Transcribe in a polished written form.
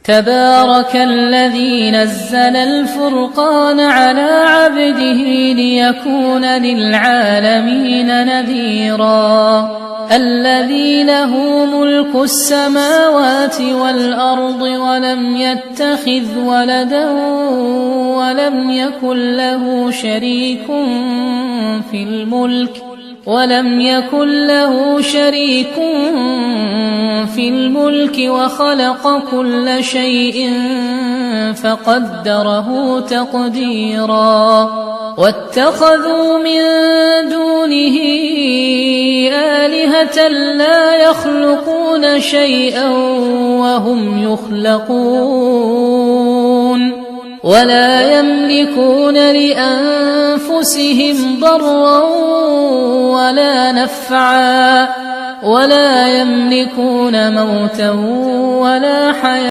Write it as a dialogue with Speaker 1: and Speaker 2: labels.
Speaker 1: تبارك الذي نزل الفرقان على عبده ليكون للعالمين نذيرا الذي له ملك السماوات والأرض ولم يتخذ ولدا ولم يكن له شريك في الملك وخلق كل شيء فقدره تقديرا واتخذوا من دونه آلهة لا يخلقون شيئا وهم يخلقون ولا يملكون لأنفسهم ضرا ولا نفعا ولا يملكون موتا ولا حياة